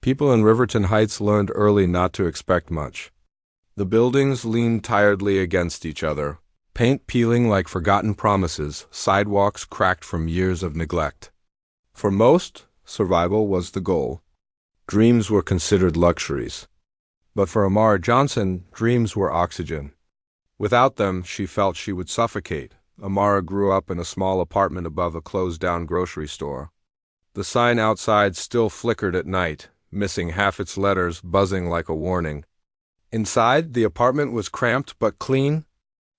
People in Riverton Heights learned early not to expect much. The buildings leaned tiredly against each other, paint peeling like forgotten promises, sidewalks cracked from years of neglect. For most, survival was the goal. Dreams were considered luxuries. But for Amara Johnson, dreams were oxygen. Without them, she felt she would suffocate. Amara grew up in a small apartment above a closed-down grocery store. The sign outside still flickered at night, missing half its letters, buzzing like a warning. Inside, the apartment was cramped but clean.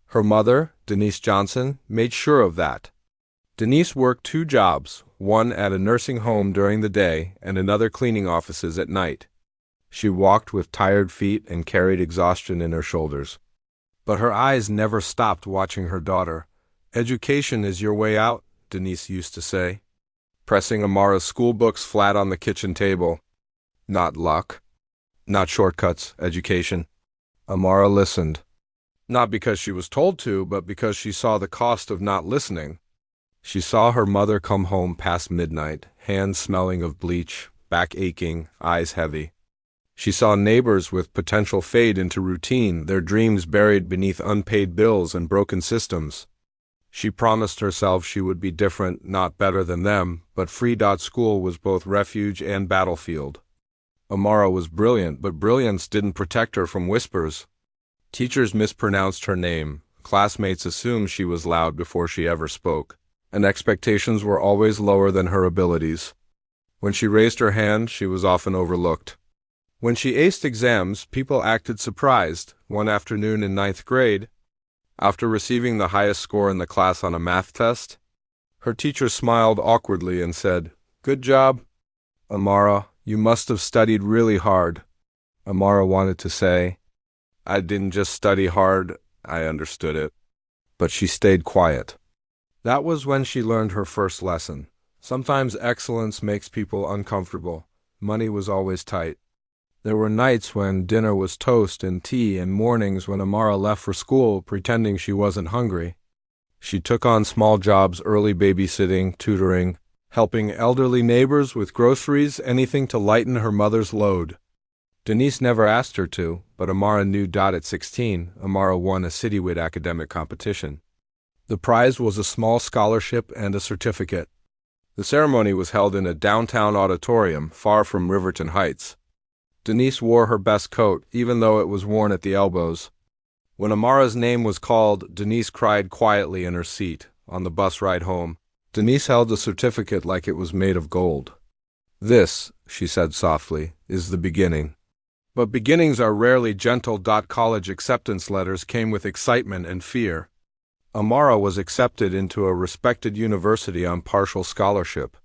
Her mother, Denise Johnson, made sure of that. Denise worked 2 jobs, one at a nursing home during the day and another cleaning offices at night. She walked with tired feet and carried exhaustion in her shoulders. But her eyes never stopped watching her daughter. "Education is your way out," Denise used to say, pressing Amara's school books flat on the kitchen table. "Not luck. Not shortcuts, education." Amara listened. Not because she was told to, but because she saw the cost of not listening. She saw her mother come home past midnight, hands smelling of bleach, back aching, eyes heavy. She saw neighbors with potential fade into routine, their dreams buried beneath unpaid bills and broken systems. She promised herself she would be different, not better than them, but Free. School was both refuge and battlefield. Amara was brilliant, but brilliance didn't protect her from whispers. Teachers mispronounced her name, classmates assumed she was loud before she ever spoke, and expectations were always lower than her abilities. When she raised her hand, she was often overlooked. When she aced exams, people acted surprised. One afternoon in 9th grade, after receiving the highest score in the class on a math test, her teacher smiled awkwardly and said, "Good job, Amara. You must have studied really hard." Amara wanted to say, "I didn't just study hard, I understood it." But she stayed quiet. That was when she learned her first lesson. Sometimes excellence makes people uncomfortable. Money was always tight. There were nights when dinner was toast and tea, and mornings when Amara left for school pretending she wasn't hungry. She took on small jobs, early babysitting, tutoring, helping elderly neighbors with groceries, anything to lighten her mother's load. Denise never asked her to, but Amara knew. At 16, Amara won a citywide academic competition. The prize was a small scholarship and a certificate. The ceremony was held in a downtown auditorium far from Riverton Heights. Denise wore her best coat, even though it was worn at the elbows. When Amara's name was called, Denise cried quietly in her seat. On the bus ride home, Denise held the certificate like it was made of gold. "This," she said softly, "is the beginning." But beginnings are rarely gentle. College acceptance letters came with excitement and fear. Amara was accepted into a respected university on partial scholarship.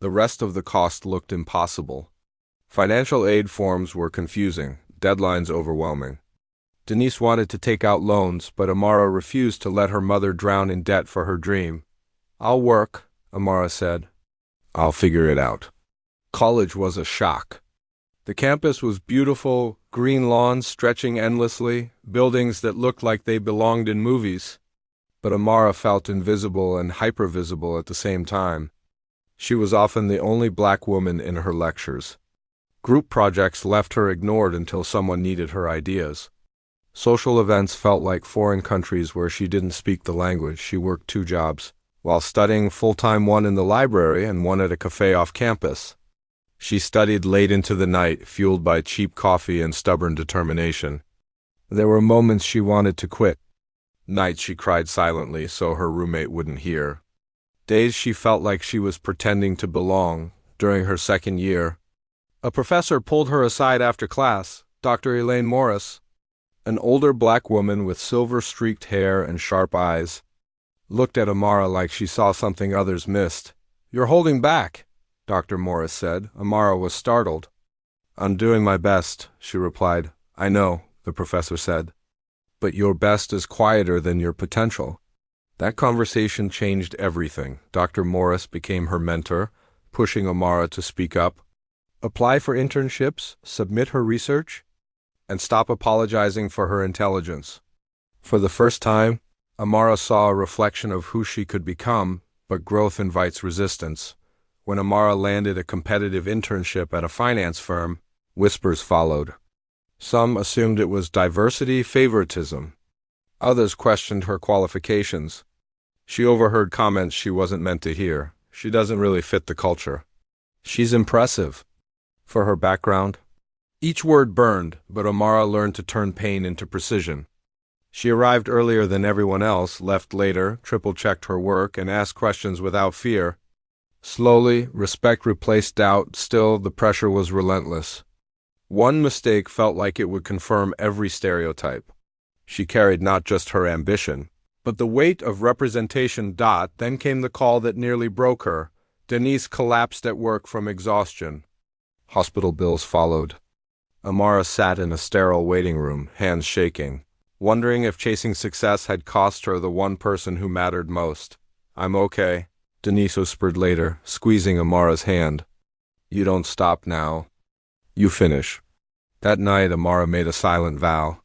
The rest of the cost looked impossible. Financial aid forms were confusing, deadlines overwhelming. Denise wanted to take out loans, but Amara refused to let her mother drown in debt for her dream. "I'll work," Amara said. "I'll figure it out." College was a shock. The campus was beautiful, green lawns stretching endlessly, buildings that looked like they belonged in movies. But Amara felt invisible and hypervisible at the same time. She was often the only black woman in her lectures. Group projects left her ignored until someone needed her ideas. Social events felt like foreign countries where she didn't speak the language. She worked 2 jobs, while studying full-time, one in the library and one at a cafe off campus. She studied late into the night, fueled by cheap coffee and stubborn determination. There were moments she wanted to quit. Nights she cried silently so her roommate wouldn't hear. Days she felt like she was pretending to belong. During her 2nd year, a professor pulled her aside after class. Dr. Elaine Morris, an older black woman with silver-streaked hair and sharp eyes, looked at Amara like she saw something others missed. "You're holding back," Dr. Morris said. Amara was startled. "I'm doing my best," she replied. "I know," the professor said. "But your best is quieter than your potential." That conversation changed everything. Dr. Morris became her mentor, pushing Amara to speak up, apply for internships, submit her research, and stop apologizing for her intelligence. For the first time, Amara saw a reflection of who she could become, but growth invites resistance. When Amara landed a competitive internship at a finance firm, whispers followed. Some assumed it was diversity favoritism. Others questioned her qualifications. She overheard comments she wasn't meant to hear. She doesn't really fit the culture. She's impressive. For her background. Each word burned, but Amara learned to turn pain into precision. She arrived earlier than everyone else, left later, triple-checked her work, and asked questions without fear. Slowly, respect replaced doubt. Still, the pressure was relentless. One mistake felt like it would confirm every stereotype. She carried not just her ambition, but the weight of representation. Then came the call that nearly broke her. Denise collapsed at work from exhaustion. Hospital bills followed. Amara sat in a sterile waiting room, hands shaking, wondering if chasing success had cost her the one person who mattered most. "I'm okay," Denise whispered later, squeezing Amara's hand. "You don't stop now. You finish." That night, Amara made a silent vow.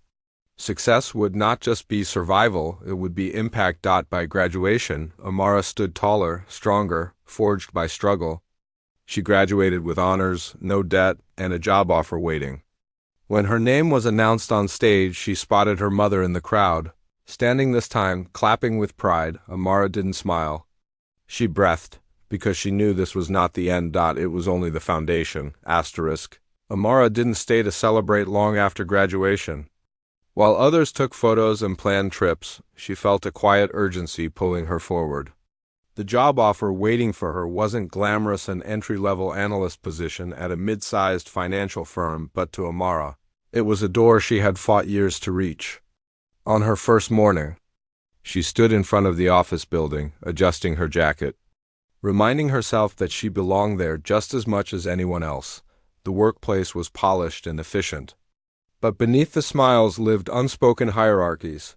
Success would not just be survival, it would be impact. By graduation, Amara stood taller, stronger, forged by struggle. She graduated with honors, no debt, and a job offer waiting. When her name was announced on stage, she spotted her mother in the crowd. Standing this time, clapping with pride, Amara didn't smile. She breathed, because she knew this was not the end. It was only the foundation. Amara didn't stay to celebrate long after graduation. While others took photos and planned trips, she felt a quiet urgency pulling her forward. The job offer waiting for her wasn't glamorous, an entry-level analyst position at a mid-sized financial firm, but to Amara, it was a door she had fought years to reach. On her first morning, she stood in front of the office building, adjusting her jacket, reminding herself that she belonged there just as much as anyone else. The workplace was polished and efficient. But beneath the smiles lived unspoken hierarchies.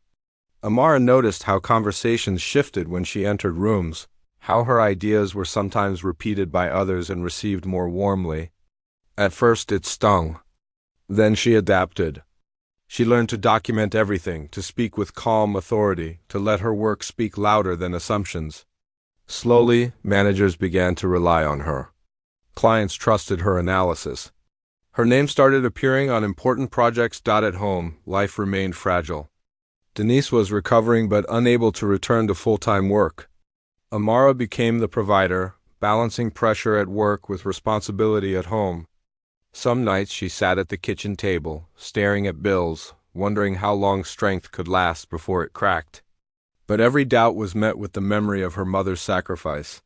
Amara noticed how conversations shifted when she entered rooms, how her ideas were sometimes repeated by others and received more warmly. At first it stung. Then she adapted. She learned to document everything, to speak with calm authority, to let her work speak louder than assumptions. Slowly, managers began to rely on her. Clients trusted her analysis. Her name started appearing on important projects. At home, life remained fragile. Denise was recovering but unable to return to full-time work. Amara became the provider, balancing pressure at work with responsibility at home. Some nights she sat at the kitchen table, staring at bills, wondering how long strength could last before it cracked. But every doubt was met with the memory of her mother's sacrifice.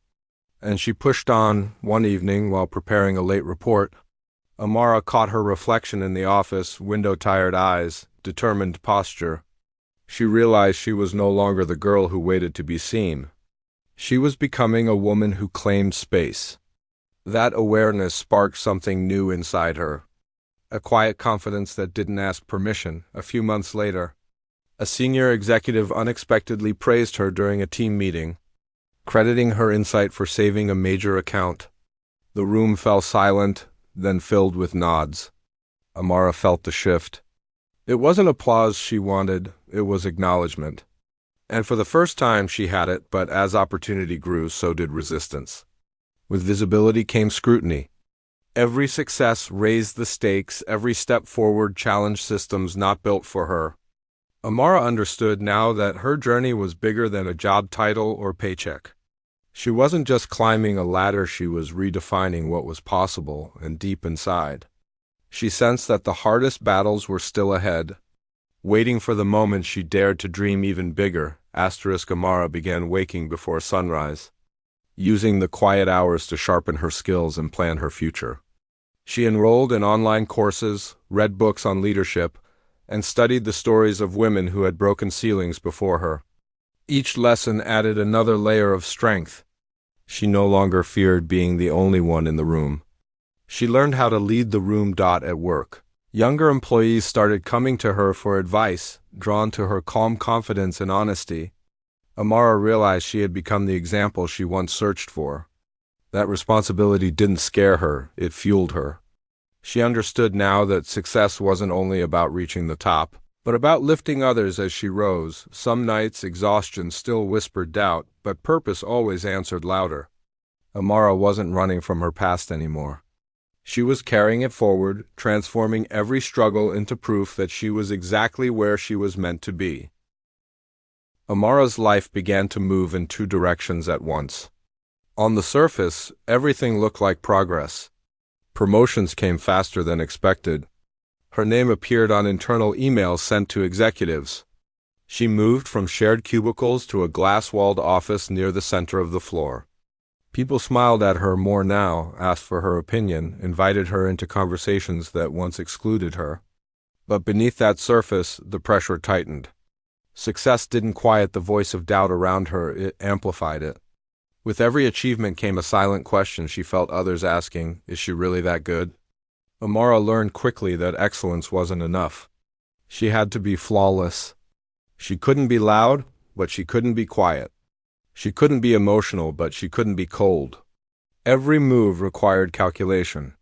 And she pushed on. One evening, while preparing a late report, Amara caught her reflection in the office, window-tired eyes, determined posture. She realized she was no longer the girl who waited to be seen. She was becoming a woman who claimed space. That awareness sparked something new inside her. A quiet confidence that didn't ask permission. A few months later, a senior executive unexpectedly praised her during a team meeting, crediting her insight for saving a major account. The room fell silent, then filled with nods. Amara felt the shift. It wasn't applause she wanted, it was acknowledgement. And for the first time she had it, but as opportunity grew, so did resistance. With visibility came scrutiny. Every success raised the stakes, every step forward challenged systems not built for her. Amara understood now that her journey was bigger than a job title or paycheck. She wasn't just climbing a ladder, she was redefining what was possible, and deep inside, she sensed that the hardest battles were still ahead, waiting for the moment she dared to dream even bigger. Amara began waking before sunrise, using the quiet hours to sharpen her skills and plan her future. She enrolled in online courses, read books on leadership, and studied the stories of women who had broken ceilings before her. Each lesson added another layer of strength. She no longer feared being the only one in the room. She learned how to lead the room. At work, younger employees started coming to her for advice, drawn to her calm confidence and honesty. Amara realized she had become the example she once searched for. That responsibility didn't scare her, it fueled her. She understood now that success wasn't only about reaching the top, but about lifting others as she rose. Some nights exhaustion still whispered doubt, but purpose always answered louder. Amara wasn't running from her past anymore. She was carrying it forward, transforming every struggle into proof that she was exactly where she was meant to be. Amara's life began to move in two directions at once. On the surface, everything looked like progress. Promotions came faster than expected. Her name appeared on internal emails sent to executives. She moved from shared cubicles to a glass-walled office near the center of the floor. People smiled at her more now, asked for her opinion, invited her into conversations that once excluded her. But beneath that surface, the pressure tightened. Success didn't quiet the voice of doubt around her, it amplified it. With every achievement came a silent question she felt others asking, is she really that good? Amara learned quickly that excellence wasn't enough. She had to be flawless. She couldn't be loud, but she couldn't be quiet. She couldn't be emotional, but she couldn't be cold. Every move required calculation.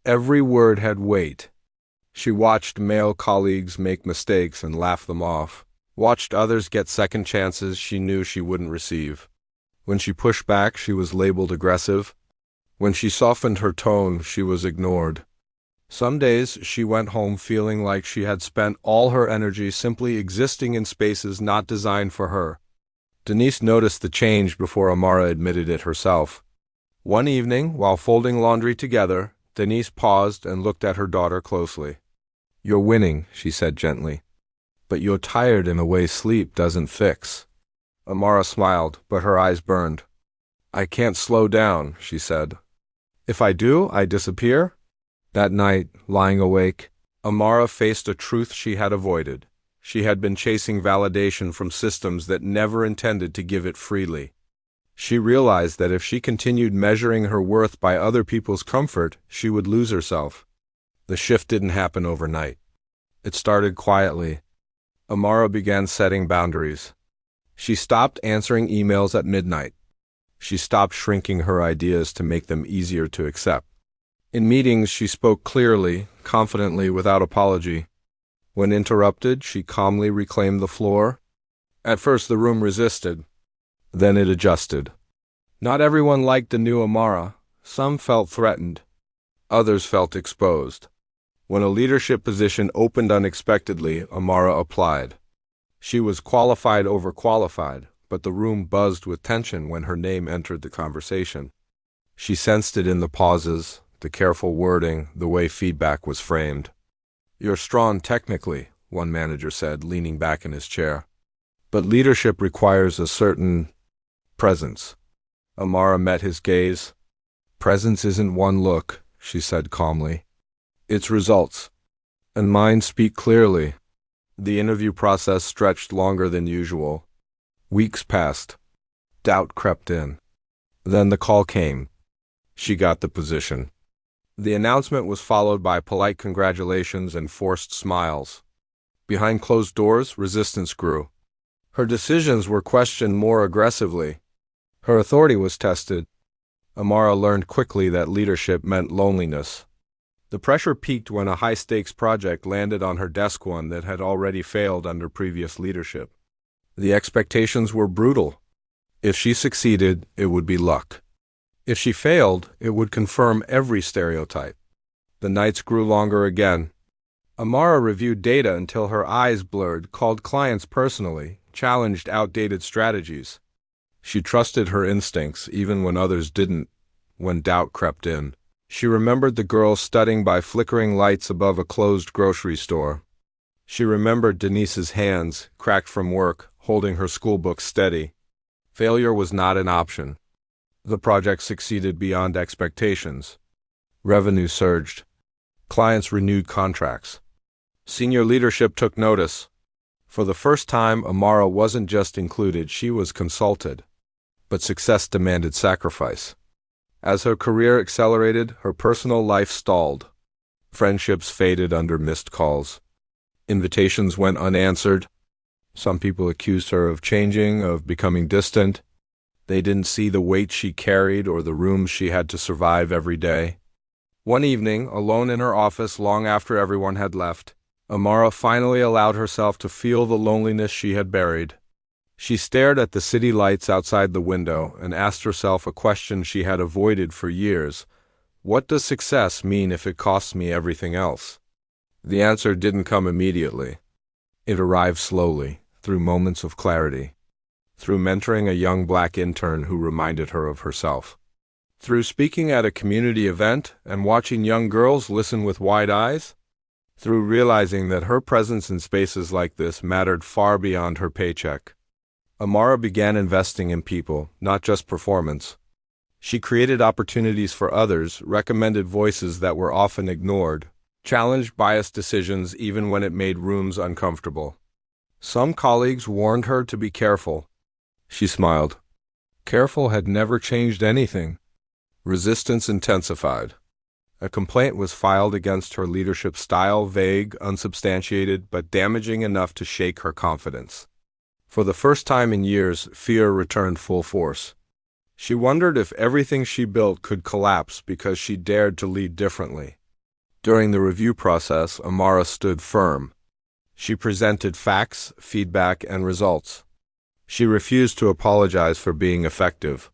Every word had weight. She watched male colleagues make mistakes and laugh them off, watched others get second chances she knew she wouldn't receive. When she pushed back, she was labeled aggressive. When she softened her tone, she was ignored. Some days, she went home feeling like she had spent all her energy simply existing in spaces not designed for her. Denise noticed the change before Amara admitted it herself. One evening, while folding laundry together, Denise paused and looked at her daughter closely. "You're winning," she said gently. "But you're tired in a way sleep doesn't fix." Amara smiled, but her eyes burned. "I can't slow down," she said. "If I do, I disappear?" That night, lying awake, Amara faced a truth she had avoided. She had been chasing validation from systems that never intended to give it freely. She realized that if she continued measuring her worth by other people's comfort, she would lose herself. The shift didn't happen overnight. It started quietly. Amara began setting boundaries. She stopped answering emails at midnight. She stopped shrinking her ideas to make them easier to accept. In meetings, she spoke clearly, confidently, without apology. When interrupted, she calmly reclaimed the floor. At first, the room resisted. Then it adjusted. Not everyone liked the new Amara. Some felt threatened. Others felt exposed. When a leadership position opened unexpectedly, Amara applied. She was qualified over qualified, but the room buzzed with tension when her name entered the conversation. She sensed it in the pauses, the careful wording, the way feedback was framed. "You're strong technically," one manager said, leaning back in his chair. "But leadership requires a certain presence." Amara met his gaze. "Presence isn't one look," she said calmly. "It's results. And mine speak clearly." The interview process stretched longer than usual. Weeks passed. Doubt crept in. Then the call came. She got the position. The announcement was followed by polite congratulations and forced smiles. Behind closed doors, resistance grew. Her decisions were questioned more aggressively. Her authority was tested. Amara learned quickly that leadership meant loneliness. The pressure peaked when a high-stakes project landed on her desk, one that had already failed under previous leadership. The expectations were brutal. If she succeeded, it would be luck. If she failed, it would confirm every stereotype. The nights grew longer again. Amara reviewed data until her eyes blurred, called clients personally, challenged outdated strategies. She trusted her instincts even when others didn't. When doubt crept in, she remembered the girl studying by flickering lights above a closed grocery store. She remembered Denise's hands, cracked from work, holding her schoolbook steady. Failure was not an option. The project succeeded beyond expectations. Revenue surged. Clients renewed contracts. Senior leadership took notice. For the first time, Amara wasn't just included, she was consulted. But success demanded sacrifice. As her career accelerated, her personal life stalled. Friendships faded under missed calls. Invitations went unanswered. Some people accused her of changing, of becoming distant. They didn't see the weight she carried or the rooms she had to survive every day. One evening, alone in her office long after everyone had left, Amara finally allowed herself to feel the loneliness she had buried. She stared at the city lights outside the window and asked herself a question she had avoided for years. What does success mean if it costs me everything else? The answer didn't come immediately. It arrived slowly, through moments of clarity, through mentoring a young black intern who reminded her of herself, through speaking at a community event and watching young girls listen with wide eyes, through realizing that her presence in spaces like this mattered far beyond her paycheck. Amara began investing in people, not just performance. She created opportunities for others, recommended voices that were often ignored, challenged biased decisions even when it made rooms uncomfortable. Some colleagues warned her to be careful. She smiled. Careful had never changed anything. Resistance intensified. A complaint was filed against her leadership style, vague, unsubstantiated, but damaging enough to shake her confidence. For the first time in years, fear returned full force. She wondered if everything she built could collapse because she dared to lead differently. During the review process, Amara stood firm. She presented facts, feedback, and results. She refused to apologize for being effective.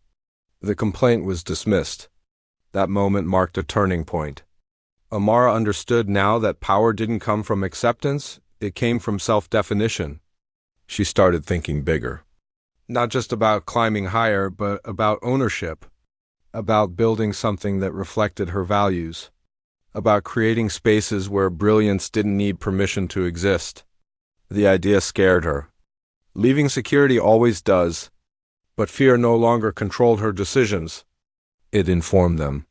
The complaint was dismissed. That moment marked a turning point. Amara understood now that power didn't come from acceptance, it came from self-definition. She started thinking bigger. Not just about climbing higher, but about ownership, about building something that reflected her values, about creating spaces where brilliance didn't need permission to exist. The idea scared her. Leaving security always does, but fear no longer controlled her decisions. It informed them.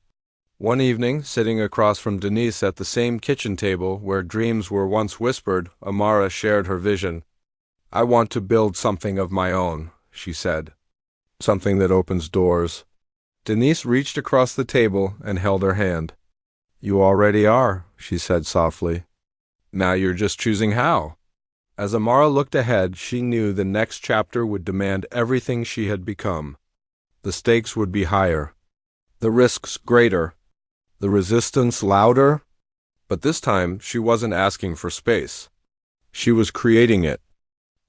One evening, sitting across from Denise at the same kitchen table where dreams were once whispered, Amara shared her vision. I want to build something of my own, she said. Something that opens doors. Denise reached across the table and held her hand. You already are, she said softly. Now you're just choosing how. As Amara looked ahead, she knew the next chapter would demand everything she had become. The stakes would be higher, the risks greater, the resistance louder. But this time, she wasn't asking for space. She was creating it.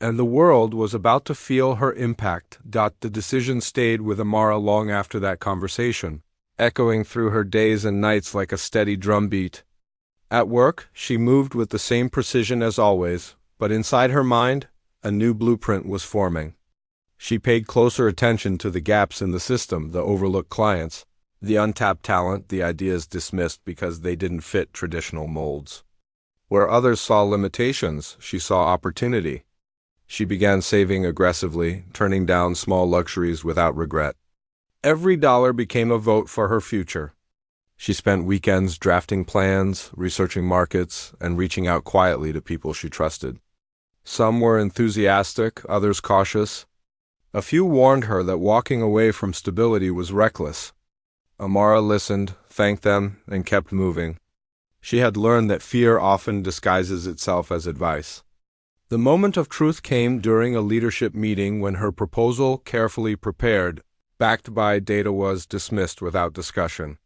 And the world was about to feel her impact. The decision stayed with Amara long after that conversation, echoing through her days and nights like a steady drumbeat. At work, she moved with the same precision as always, but inside her mind, a new blueprint was forming. She paid closer attention to the gaps in the system, the overlooked clients, the untapped talent, the ideas dismissed because they didn't fit traditional molds. Where others saw limitations, she saw opportunity. She began saving aggressively, turning down small luxuries without regret. Every dollar became a vote for her future. She spent weekends drafting plans, researching markets, and reaching out quietly to people she trusted. Some were enthusiastic, others cautious. A few warned her that walking away from stability was reckless. Amara listened, thanked them, and kept moving. She had learned that fear often disguises itself as advice. The moment of truth came during a leadership meeting when her proposal, carefully prepared, backed by data, was dismissed without discussion.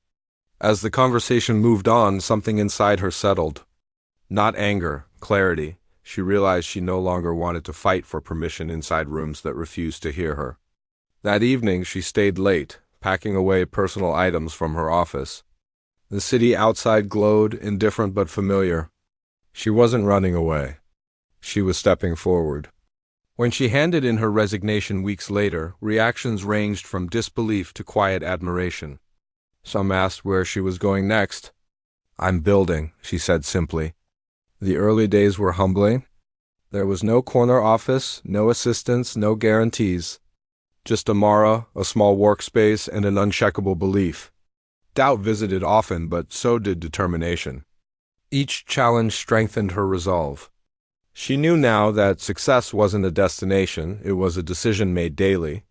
As the conversation moved on, something inside her settled. Not anger, clarity. She realized she no longer wanted to fight for permission inside rooms that refused to hear her. That evening, she stayed late, packing away personal items from her office. The city outside glowed, indifferent but familiar. She wasn't running away. She was stepping forward. When she handed in her resignation weeks later, reactions ranged from disbelief to quiet admiration. Some asked where she was going next. I'm building, she said simply. The early days were humbling. There was no corner office, no assistants, no guarantees. Just Amara, a small workspace, and an uncheckable belief. Doubt visited often, but so did determination. Each challenge strengthened her resolve. She knew now that success wasn't a destination, it was a decision made daily.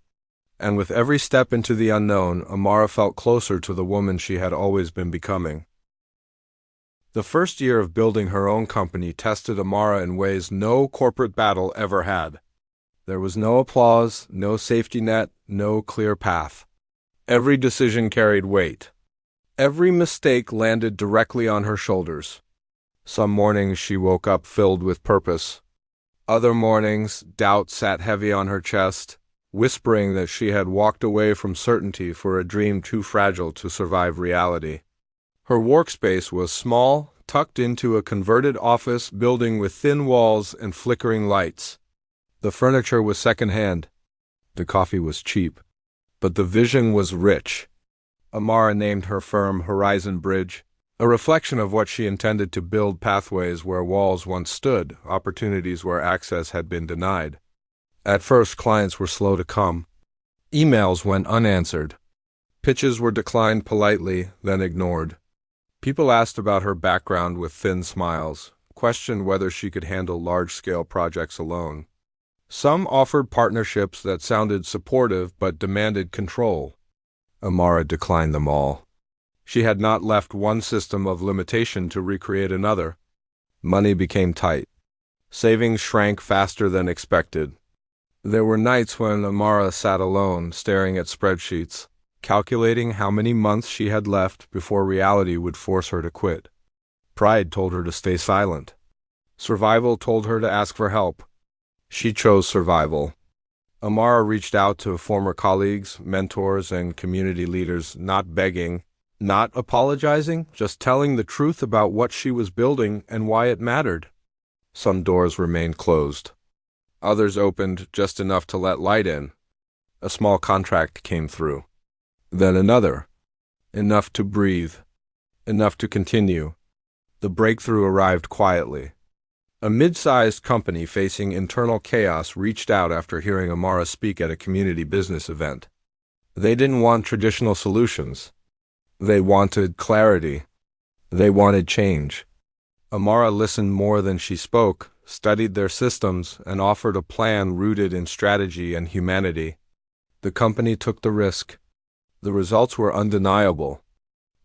And with every step into the unknown, Amara felt closer to the woman she had always been becoming. The first year of building her own company tested Amara in ways no corporate battle ever had. There was no applause, no safety net, no clear path. Every decision carried weight. Every mistake landed directly on her shoulders. Some mornings she woke up filled with purpose. Other mornings, doubt sat heavy on her chest, whispering that she had walked away from certainty for a dream too fragile to survive reality. Her workspace was small, tucked into a converted office building with thin walls and flickering lights. The furniture was secondhand. The coffee was cheap. But the vision was rich. Amara named her firm Horizon Bridge, a reflection of what she intended to build: pathways where walls once stood, opportunities where access had been denied. At first, clients were slow to come. Emails went unanswered. Pitches were declined politely, then ignored. People asked about her background with thin smiles, questioned whether she could handle large-scale projects alone. Some offered partnerships that sounded supportive but demanded control. Amara declined them all. She had not left one system of limitation to recreate another. Money became tight. Savings shrank faster than expected. There were nights when Amara sat alone, staring at spreadsheets, calculating how many months she had left before reality would force her to quit. Pride told her to stay silent. Survival told her to ask for help. She chose survival. Amara reached out to former colleagues, mentors, and community leaders, not begging, not apologizing, just telling the truth about what she was building and why it mattered. Some doors remained closed. Others opened just enough to let light in. A small contract came through. Then another. Enough to breathe. Enough to continue. The breakthrough arrived quietly. A mid-sized company facing internal chaos reached out after hearing Amara speak at a community business event. They didn't want traditional solutions. They wanted clarity. They wanted change. Amara listened more than she spoke, studied their systems, and offered a plan rooted in strategy and humanity. The company took the risk. The results were undeniable.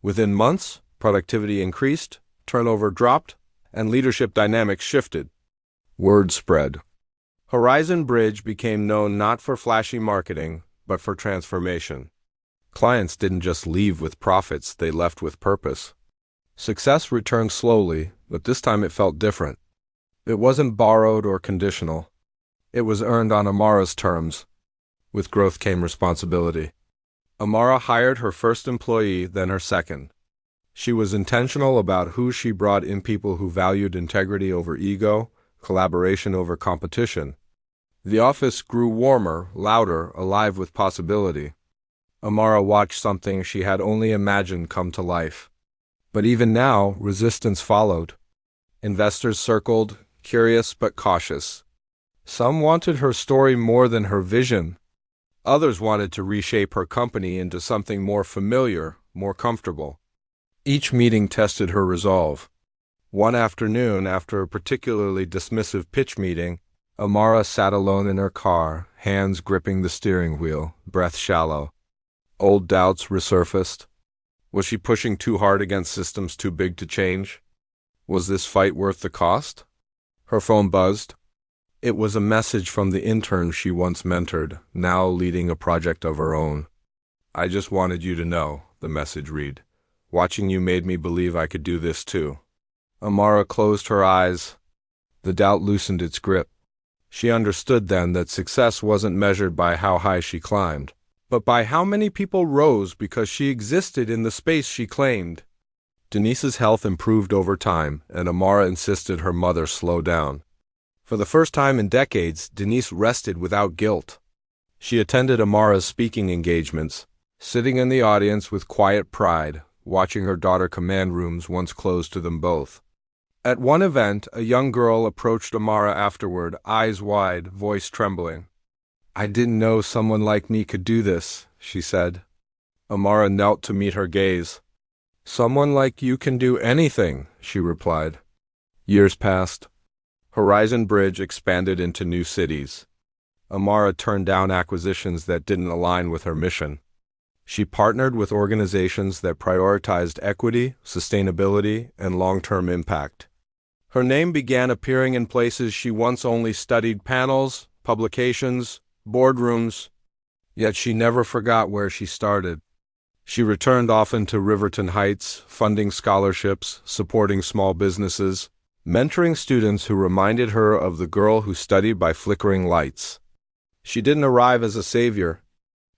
Within months, productivity increased, turnover dropped, and leadership dynamics shifted. Word spread. Horizon Bridge became known not for flashy marketing, but for transformation. Clients didn't just leave with profits, they left with purpose. Success returned slowly, but this time it felt different. It wasn't borrowed or conditional. It was earned on Amara's terms. With growth came responsibility. Amara hired her first employee, then her second. She was intentional about who she brought in: people who valued integrity over ego, collaboration over competition. The office grew warmer, louder, alive with possibility. Amara watched something she had only imagined come to life. But even now, resistance followed. Investors circled, curious but cautious. Some wanted her story more than her vision. Others wanted to reshape her company into something more familiar, more comfortable. Each meeting tested her resolve. One afternoon, after a particularly dismissive pitch meeting, Amara sat alone in her car, hands gripping the steering wheel, breath shallow. Old doubts resurfaced. Was she pushing too hard against systems too big to change? Was this fight worth the cost? Her phone buzzed. It was a message from the intern she once mentored, now leading a project of her own. "I just wanted you to know," the message read. "Watching you made me believe I could do this too." Amara closed her eyes. The doubt loosened its grip. She understood then that success wasn't measured by how high she climbed, but by how many people rose because she existed in the space she claimed. Denise's health improved over time, and Amara insisted her mother slow down. For the first time in decades, Denise rested without guilt. She attended Amara's speaking engagements, sitting in the audience with quiet pride, watching her daughter command rooms once closed to them both. At one event, a young girl approached Amara afterward, eyes wide, voice trembling. "I didn't know someone like me could do this," she said. Amara knelt to meet her gaze. "Someone like you can do anything," she replied. Years passed. Horizon Bridge expanded into new cities. Amara turned down acquisitions that didn't align with her mission. She partnered with organizations that prioritized equity, sustainability, and long-term impact. Her name began appearing in places she once only studied: panels, publications, boardrooms. Yet she never forgot where she started. She returned often to Riverton Heights, funding scholarships, supporting small businesses, mentoring students who reminded her of the girl who studied by flickering lights. She didn't arrive as a savior.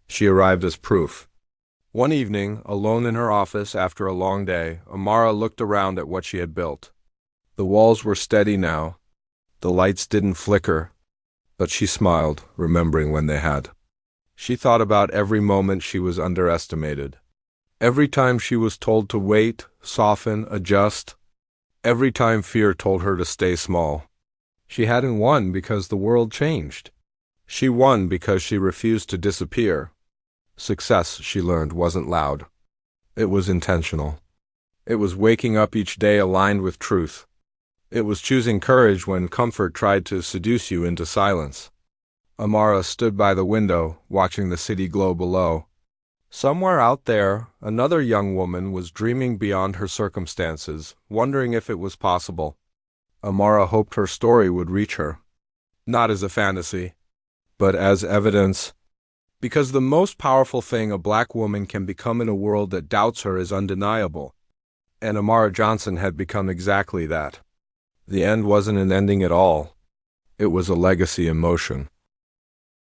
She arrived as proof. One evening, alone in her office after a long day, Amara looked around at what she had built. The walls were steady now. The lights didn't flicker, but she smiled, remembering when they had. She thought about every moment she was underestimated. Every time she was told to wait, soften, adjust. Every time fear told her to stay small. She hadn't won because the world changed. She won because she refused to disappear. Success, she learned, wasn't loud. It was intentional. It was waking up each day aligned with truth. It was choosing courage when comfort tried to seduce you into silence. Amara stood by the window, watching the city glow below. Somewhere out there, another young woman was dreaming beyond her circumstances, wondering if it was possible. Amara hoped her story would reach her. Not as a fantasy, but as evidence. Because the most powerful thing a black woman can become in a world that doubts her is undeniable. And Amara Johnson had become exactly that. The end wasn't an ending at all. It was a legacy in motion.